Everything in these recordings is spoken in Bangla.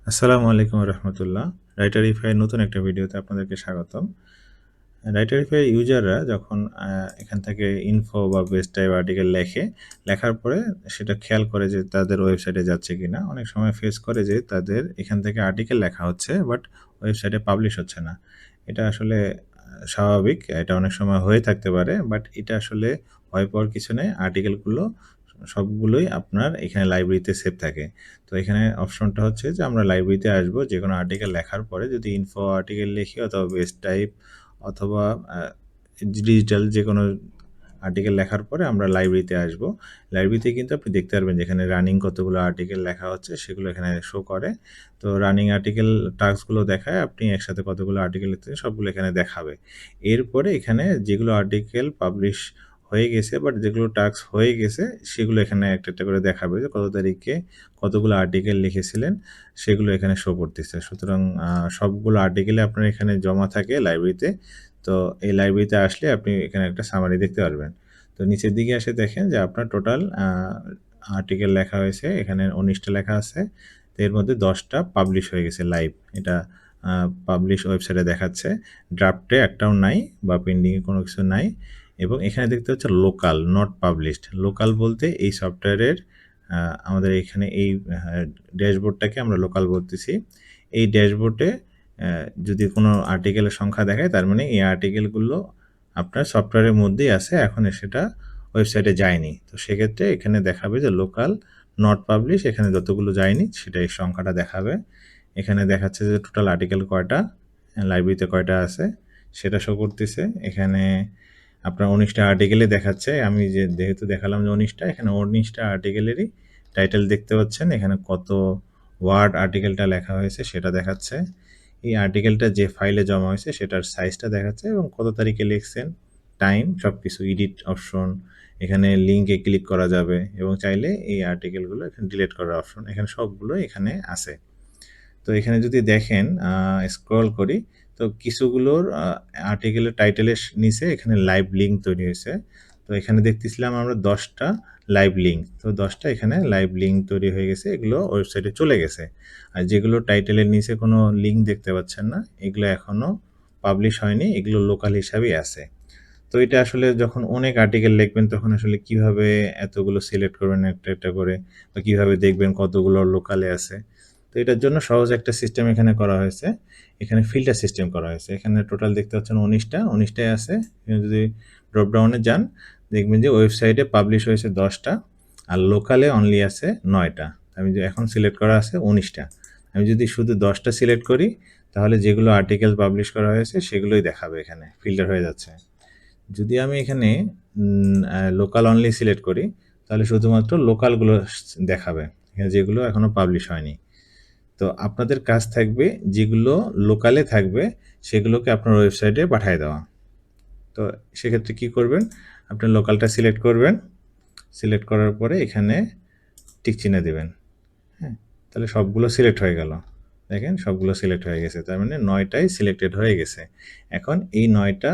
আসসালামু আলাইকুম রহমতুল্লাহ। রাইটারিফাই নতুন একটা ভিডিওতে আপনাদেরকে স্বাগতম। রাইটারিফাই ইউজাররা যখন এখান থেকে ইনফো বা বেস্ট টাইপ আর্টিকেল লেখার পরে সেটা খেয়াল করে যে তাদের ওয়েবসাইটে যাচ্ছে কিনা। অনেক সময় ফেস করে যে তাদের এখান থেকে আর্টিকেল লেখা হচ্ছে বাট ওয়েবসাইটে পাবলিশ হচ্ছে না। এটা আসলে স্বাভাবিক। এটা অনেক সময় হয়ে থাকতে পারে বাট এটা আসলে ভয় পাওয়ার কিছু নেই। আর্টিকেলগুলো সবগুলোই আপনার এখানে লাইব্রেরিতে সেভ থাকে। তো এখানে অপশনটা হচ্ছে যে আমরা লাইব্রেরিতে আসবো, যেকোনো আর্টিকেল লেখার পরে যদি ইনফো আর্টিকেল লিখি অথবা বেস্ট টাইপ অথবা ডিজিটাল যেকোনো আর্টিকেল লেখার পরে আমরা লাইব্রেরিতে আসবো। লাইব্রেরিতে কিন্তু আপনি দেখতে পারবেন যেখানে রানিং কতগুলো আর্টিকেল লেখা হচ্ছে সেগুলো এখানে শো করে। তো রানিং আর্টিকেল টাস্কগুলো দেখায় আপনি একসাথে কতগুলো আর্টিকেল লিখতে সবগুলো এখানে দেখাবে। এরপরে এখানে যেগুলো আর্টিকেল পাবলিশ হয়ে গেছে বাট যেগুলো টাস্ক হয়ে গেছে সেগুলো এখানে একটা একটা করে দেখাবে যে কত তারিখে কতগুলো আর্টিকেল লিখেছিলেন সেগুলো এখানে শো করতেছে। সুতরাং সবগুলো আর্টিকেলে আপনার এখানে জমা থাকে লাইব্রেরিতে। তো এই লাইব্রেরিতে আসলে আপনি এখানে একটা সামারি দেখতে পারবেন। তো নিচের দিকে এসে দেখেন যে আপনার টোটাল আর্টিকেল লেখা হয়েছে, এখানে 19টা লেখা আছে। তো এর মধ্যে 10টা পাবলিশ হয়ে গেছে লাইভ। এটা পাবলিশ ওয়েবসাইটে দেখাচ্ছে। ড্রাফটে একটাও নাই বা পেন্ডিংয়ে কোনো কিছু নাই। এবং এখানে দেখতে হচ্ছে লোকাল নট পাবলিশড। লোকাল বলতে এই সফটওয়্যারের আমাদের এখানে এই ড্যাশবোর্ডটাকে আমরা লোকাল বলতেছি। এই ড্যাশবোর্ডে যদি কোনো আর্টিকেলের সংখ্যা দেখায় তার মানে এই আর্টিকেলগুলো আপনার সফটওয়্যারের মধ্যেই আছে, এখন সেটা ওয়েবসাইটে যায়নি। তো সেক্ষেত্রে এখানে দেখাবে যে লোকাল নট পাবলিশ, এখানে যতগুলো যায়নি সেটা এই সংখ্যাটা দেখাবে। এখানে দেখাচ্ছে যে টোটাল আর্টিকেল কয়টা, লাইব্রেরিতে কয়টা আছে সেটা শো করতেছে। এখানে আপনার 19টা আর্টিকেলই দেখাচ্ছে। আমি যেহেতু দেখালাম যে 19টা, এখানে 19টা আর্টিকেলেরই টাইটেল দেখতে পাচ্ছেন। এখানে কত ওয়ার্ড আর্টিকেলটা লেখা হয়েছে সেটা দেখাচ্ছে। এই আর্টিকেলটা যে ফাইলে জমা হয়েছে সেটার সাইজটা দেখাচ্ছে এবং কত তারিখে লিখছেন, টাইম, সব কিছু। এডিট অপশন, এখানে লিঙ্কে ক্লিক করা যাবে এবং চাইলে এই আর্টিকেলগুলো এখানে ডিলিট করার অপশন, এখানে সবগুলো এখানে আছে। তো এখানে যদি দেখেন স্ক্রল করি তো কিছুগুলোর আর্টিকেলের টাইটেলের নিচে এখানে লাইভ লিঙ্ক তৈরি হয়েছে। তো এখানে দেখতেছিলাম আমরা 10টা লাইভ লিঙ্ক, তো 10টা এখানে লাইভ লিঙ্ক তৈরি হয়ে গেছে, এগুলো ওয়েবসাইটে চলে গেছে। আর যেগুলো টাইটেলের নিচে কোনো লিঙ্ক দেখতে পাচ্ছেন না এগুলো এখনও পাবলিশ হয়নি, এগুলো লোকাল হিসাবেই আছে। তো এটা আসলে যখন অনেক আর্টিকেল লিখবেন তখন আসলে কিভাবে এতগুলো সিলেক্ট করবেন একটা একটা করে, বা কিভাবে দেখবেন কতগুলো লোকালে আছে। তো এটার জন্য সহজ একটা সিস্টেম এখানে করা হয়েছে। এখানে ফিল্টার সিস্টেম করা হয়েছে। এখানে টোটাল দেখতে পাচ্ছেন 19টাই আছে। এখানে যদি ড্রপডাউনে যান দেখবেন যে ওয়েবসাইটে পাবলিশ হয়েছে 10টা আর লোকালে অনলি আছে 9টা। আমি যে এখন সিলেক্ট করা আছে 19টা। আমি যদি শুধু 10টা সিলেক্ট করি তাহলে যেগুলো আর্টিকেল পাবলিশ করা হয়েছে সেগুলোই দেখাবে, এখানে ফিল্টার হয়ে যাচ্ছে। যদি আমি এখানে লোকাল অনলি সিলেক্ট করি তাহলে শুধুমাত্র লোকালগুলো দেখাবে, এখানে যেগুলো এখনও পাবলিশ হয়নি। তো আপনাদের কাজ থাকবে যেগুলো লোকালে থাকবে সেগুলোকে আপনার ওয়েবসাইটে পাঠিয়ে দেওয়া। তো সেক্ষেত্রে কি করবেন, আপনার লোকালটা সিলেক্ট করবেন, সিলেক্ট করার পরে এখানে টিক চিহ্ন দেবেন। হ্যাঁ, তাহলে সবগুলো সিলেক্ট হয়ে গেল। দেখেন সবগুলো সিলেক্ট হয়ে গেছে, তার মানে 9টাই সিলেক্টেড হয়ে গেছে। এখন এই 9টা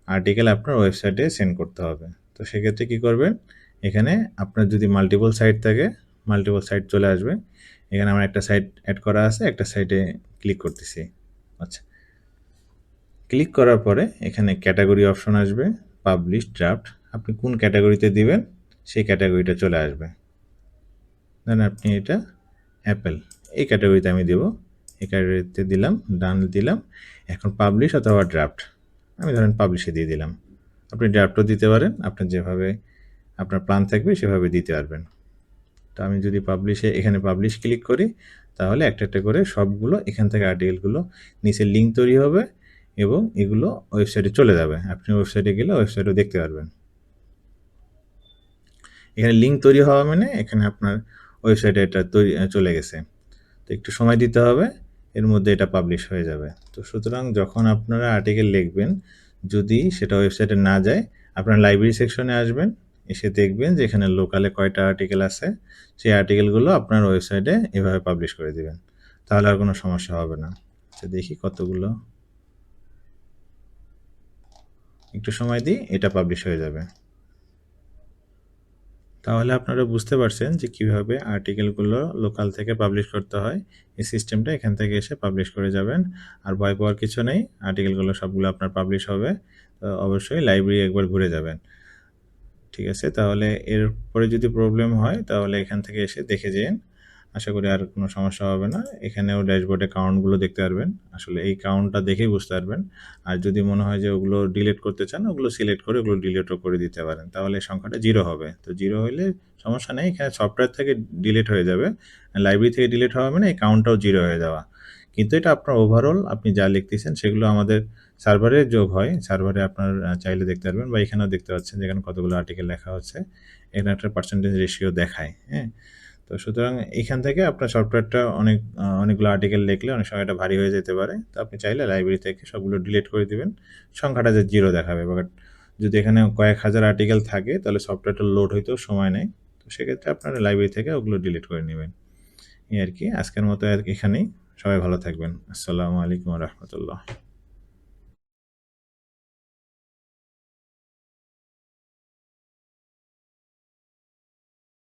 আর্টিকেল আপনার ওয়েবসাইটে সেন্ড করতে হবে। তো সেক্ষেত্রে কী করবেন, এখানে আপনার যদি মাল্টিপল সাইট থাকে মাল্টিপল সাইট চলে আসবে। এখানে আমার একটা সাইট অ্যাড করা আছে, একটা সাইটে ক্লিক করতেছি। আচ্ছা, ক্লিক করার পরে এখানে ক্যাটাগরি অপশন আসবে, পাবলিশ ড্রাফট। আপনি কোন ক্যাটাগরিতে দিবেন সেই ক্যাটাগরিটা চলে আসবে। দেন আপনি এটা অ্যাপেল এই ক্যাটাগরিতে আমি দেব, এই ক্যাটাগরিতে দিলাম, ডান দিলাম। এখন পাবলিশ অথবা ড্রাফট, আমি ধরেন পাবলিশে দিয়ে দিলাম। আপনি ড্রাফটও দিতে পারেন, আপনার যেভাবে আপনার প্ল্যান থাকবে সেভাবে দিতে পারবেন। তো আমি যদি পাবলিশে এখানে পাবলিশ ক্লিক করি তাহলে একটা একটা করে সবগুলো এখান থেকে আর্টিকেলগুলো নিচে লিঙ্ক তৈরি হবে এবং এগুলো ওয়েবসাইটে চলে যাবে। আপনি ওয়েবসাইটে গেলে ওয়েবসাইটেও দেখতে পারবেন। এখানে লিঙ্ক তৈরি হওয়া মানে এখানে আপনার ওয়েবসাইটে এটা চলে গেছে। তো একটু সময় দিতে হবে, এর মধ্যে এটা পাবলিশ হয়ে যাবে। তো সুতরাং যখন আপনারা আর্টিকেল লিখবেন যদি সেটা ওয়েবসাইটে না যায়, আপনার লাইব্রেরি সেকশনে আসবেন, এসে দেখবেন যে এখানে লোকালে কয়টা আর্টিকেল আছে, সেই আর্টিকেলগুলো আপনার ওয়েবসাইটে এভাবে পাবলিশ করে দিবেন, তাহলে আর কোনো সমস্যা হবে না। আচ্ছা দেখি কতগুলো, একটু সময় দিই, এটা পাবলিশ হয়ে যাবে। তাহলে আপনারা বুঝতে পারছেন যে কীভাবে আর্টিকেলগুলো লোকাল থেকে পাবলিশ করতে হয়। এই সিস্টেমটা এখান থেকে এসে পাবলিশ করে যাবেন। আর ভয় পাওয়ার কিছু নেই। আর্টিকেলগুলো সবগুলো আপনার পাবলিশ হবে। তো অবশ্যই লাইব্রেরি একবার ঘুরে যাবেন। ঠিক আছে? তাহলে এরপরে যদি প্রবলেম হয় তাহলে এখান থেকে এসে দেখে যেয়েন। আশা করি আর কোনো সমস্যা হবে না। এখানেও ড্যাশবোর্ডে কাউন্টগুলো দেখতে পারবেন। আসলে এই কাউন্টটা দেখেই বুঝতে পারবেন। আর যদি মনে হয় যে ওগুলো ডিলিট করতে চান, ওগুলো সিলেক্ট করে ওগুলো ডিলিটও করে দিতে পারেন। তাহলে সংখ্যাটা 0 হবে। তো 0 হইলে সমস্যা নেই। এখানে সফটওয়্যার থেকে ডিলিট হয়ে যাবে। লাইব্রেরি থেকে ডিলিট হওয়া মানে এই কাউন্টটাও 0 হয়ে যাওয়া। কিন্তু এটা আপনার ওভারঅল আপনি যা লিখতেছেন সেগুলো আমাদের সার্ভারে যোগ হয়। সার্ভারে আপনার চাইলে দেখতে পারবেন বা এখানেও দেখতে পাচ্ছেন যে এখানে কতগুলো আর্টিকেল লেখা হচ্ছে। এখানে একটা পার্সেন্টেজ রেশিও দেখায়, হ্যাঁ? তো সুতরাং এখান থেকে আপনার সফটওয়্যারটা অনেকগুলো আর্টিকেল লিখলে অনেক সময় এটা ভারী হয়ে যেতে পারে। তো আপনি চাইলে লাইব্রেরি থেকে সবগুলো ডিলিট করে দিবেন। সংখ্যাটা যে 0 দেখাবে। বাট যদি এখানে কয়েক হাজার আর্টিকেল থাকে তাহলে সফটওয়্যারটা লোড হইতেও সময় নেয়। তো সেক্ষেত্রে আপনারা লাইব্রেরি থেকে ওগুলো ডিলিট করে নিবেন। এই আরকি। আজকের মতো এখানেই। সবাই ভালো থাকবেন। আসসালামু আলাইকুম ওয়া রাহমাতুল্লাহ।